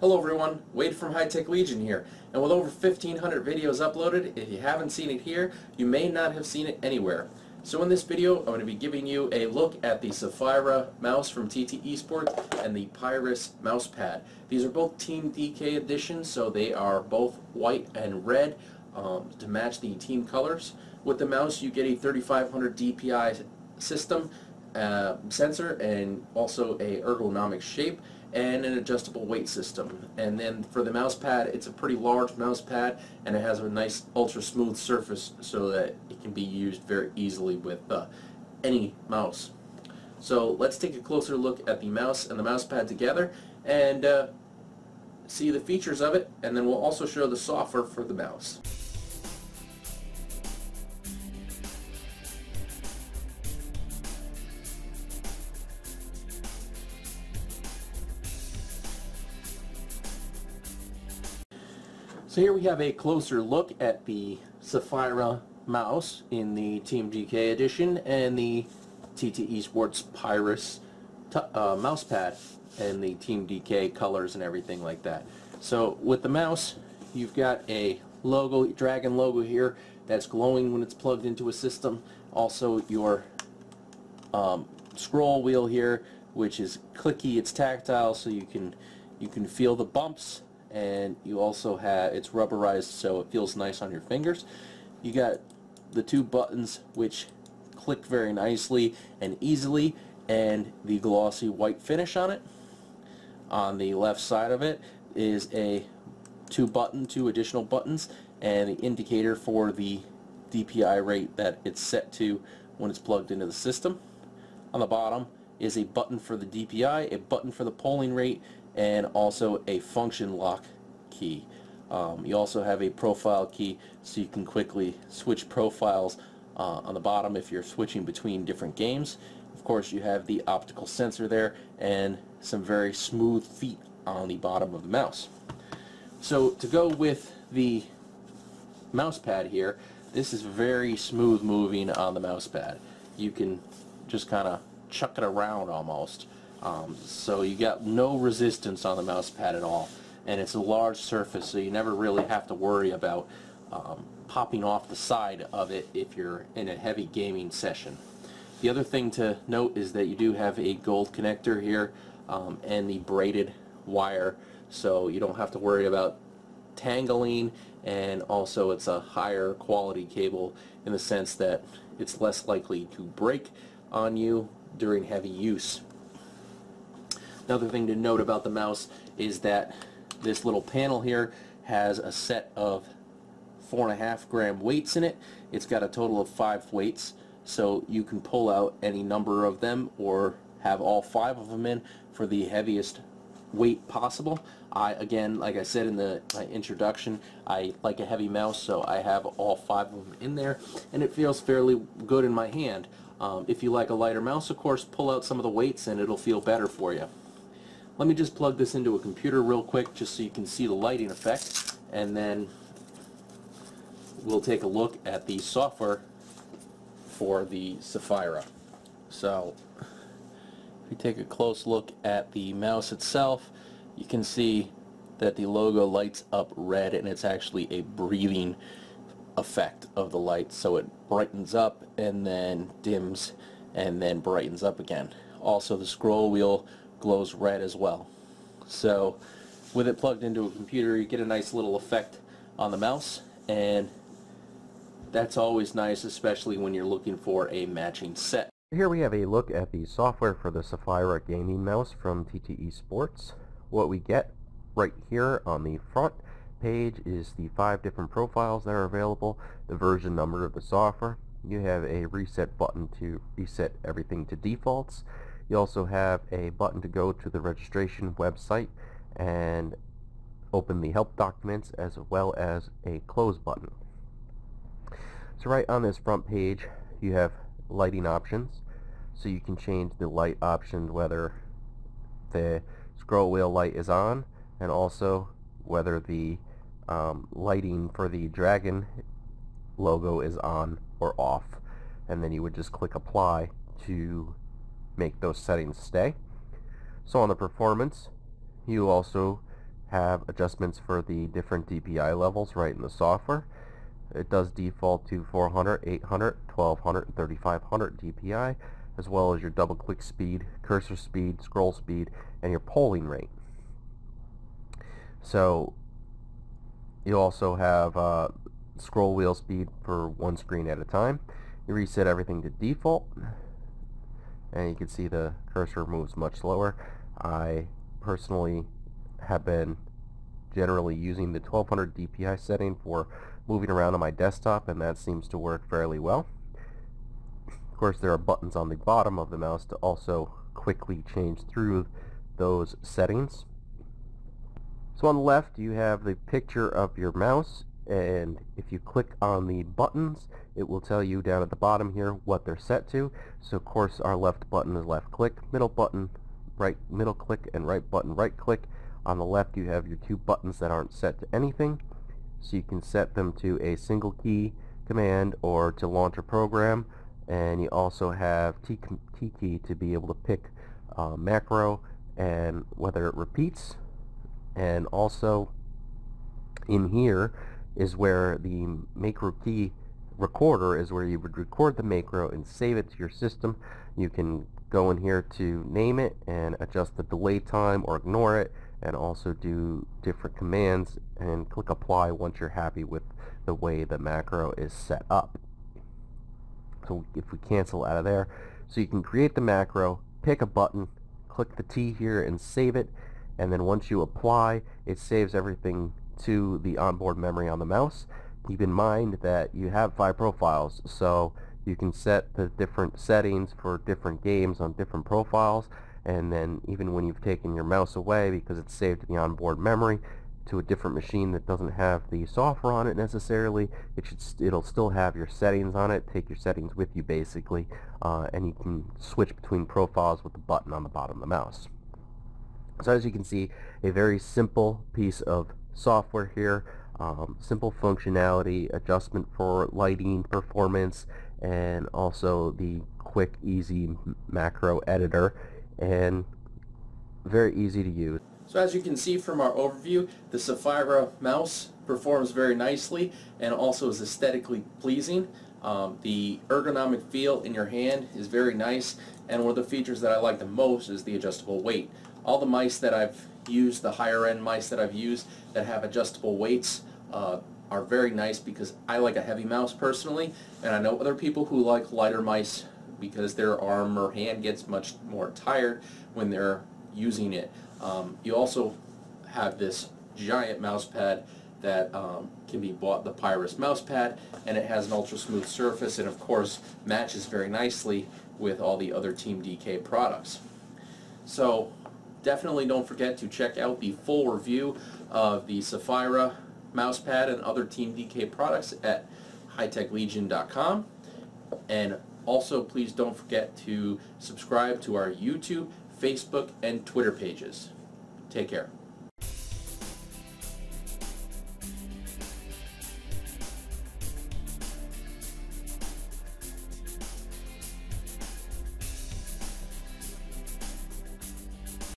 Hello everyone, Wade from High Tech Legion here, and with over 1,500 videos uploaded, if you haven't seen it here, you may not have seen it anywhere. So in this video, I'm going to be giving you a look at the Saphira mouse from TT eSports and the Pyrrhus mousepad. These are both Team DK editions, so they are both white and red to match the team colors. With the mouse, you get a 3500 DPI system, sensor, and also a ergonomic shape, and an adjustable weight system. And then for the mouse pad, it's a pretty large mouse pad, and it has a nice ultra smooth surface so that it can be used very easily with any mouse. So let's take a closer look at the mouse and the mouse pad together and see the features of it, and then we'll also show the software for the mouse. So here we have a closer look at the Saphira mouse in the Team DK edition and the TT eSports Pyrrhus mousepad and the Team DK colors and everything like that. So with the mouse, you've got a logo, dragon logo here that's glowing when it's plugged into a system. Also your scroll wheel here, which is clicky, it's tactile, so you can feel the bumps. And you also have, it's rubberized so it feels nice on your fingers. You got the two buttons which click very nicely and easily, and the glossy white finish on it. On the left side of it is two additional buttons, and the indicator for the DPI rate that it's set to when it's plugged into the system. On the bottom is a button for the DPI, a button for the polling rate, and also a function lock key. You also have a profile key so you can quickly switch profiles on the bottom if you're switching between different games. Of course, you have the optical sensor there and some very smooth feet on the bottom of the mouse. So to go with the mouse pad here, this is very smooth moving on the mouse pad. You can just kind of chuck it around almost. So you got no resistance on the mouse pad at all, and it's a large surface, so you never really have to worry about popping off the side of it if you're in a heavy gaming session. The other thing to note is that you do have a gold connector here and the braided wire, so you don't have to worry about tangling, and also it's a higher quality cable in the sense that it's less likely to break on you during heavy use. Another thing to note about the mouse is that this little panel here has a set of 4.5 gram weights in it. It's got a total of 5 weights, so you can pull out any number of them or have all 5 of them in for the heaviest weight possible. Again, like I said in my introduction, I like a heavy mouse, so I have all 5 of them in there, and it feels fairly good in my hand. If you like a lighter mouse, of course, pull out some of the weights and it'll feel better for you. Let me just plug this into a computer real quick just so you can see the lighting effect, and then we'll take a look at the software for the Saphira. So if we take a close look at the mouse itself, you can see that the logo lights up red, and it's actually a breathing effect of the light, so it brightens up and then dims and then brightens up again. Also, the scroll wheel glows red as well. So with it plugged into a computer, you get a nice little effect on the mouse, and that's always nice, especially when you're looking for a matching set. Here we have a look at the software for the Saphira gaming mouse from TT eSports. What we get right here on the front page is the 5 different profiles that are available, the version number of the software. You have a reset button to reset everything to defaults. You also have a button to go to the registration website and open the help documents, as well as a close button. So right on this front page you have lighting options, so you can change the light option whether the scroll wheel light is on, and also whether the lighting for the dragon logo is on or off, and then you would just click apply to make those settings stay. So on the performance, you also have adjustments for the different DPI levels right in the software. It does default to 400, 800, 1200, and 3500 DPI, as well as your double click speed, cursor speed, scroll speed, and your polling rate. So you also have scroll wheel speed for one screen at a time. You reset everything to default, and you can see the cursor moves much slower. I personally have been generally using the 1200 DPI setting for moving around on my desktop, and that seems to work fairly well. Of course, there are buttons on the bottom of the mouse to also quickly change through those settings. So on the left you have the picture of your mouse, and if you click on the buttons, it will tell you down at the bottom here what they're set to. So of course our left button is left click, middle button right middle click, and right button right click. On the left you have your two buttons that aren't set to anything, so you can set them to a single key command or to launch a program. And you also have T key to be able to pick macro and whether it repeats. And also in here is where the macro key recorder is, where you would record the macro and save it to your system. You can go in here to name it and adjust the delay time or ignore it, and also do different commands and click apply once you're happy with the way the macro is set up. So if we cancel out of there, so you can create the macro, pick a button, click the T here and save it, and then once you apply, it saves everything to the onboard memory on the mouse. Keep in mind that you have 5 profiles, so you can set the different settings for different games on different profiles, and then even when you've taken your mouse away, because it's saved to the onboard memory, to a different machine that doesn't have the software on it necessarily, it'll still have your settings on it. Take your settings with you basically, and you can switch between profiles with the button on the bottom of the mouse. So as you can see, a very simple piece of software here, simple functionality, adjustment for lighting, performance, and also the quick, easy macro editor, and very easy to use. So as you can see from our overview, the Saphira mouse performs very nicely and also is aesthetically pleasing. The ergonomic feel in your hand is very nice, and one of the features that I like the most is the adjustable weight. All the mice that I've used, the higher end mice that I've used that have adjustable weights, are very nice because I like a heavy mouse personally, and I know other people who like lighter mice because their arm or hand gets much more tired when they're using it. You also have this giant mouse pad that can be bought, the Pyrrhus mouse pad, and it has an ultra smooth surface, and of course matches very nicely with all the other Team DK products. So definitely don't forget to check out the full review of the Saphira mousepad and other Team DK products at hightechlegion.com. And also please don't forget to subscribe to our YouTube, Facebook, and Twitter pages. Take care.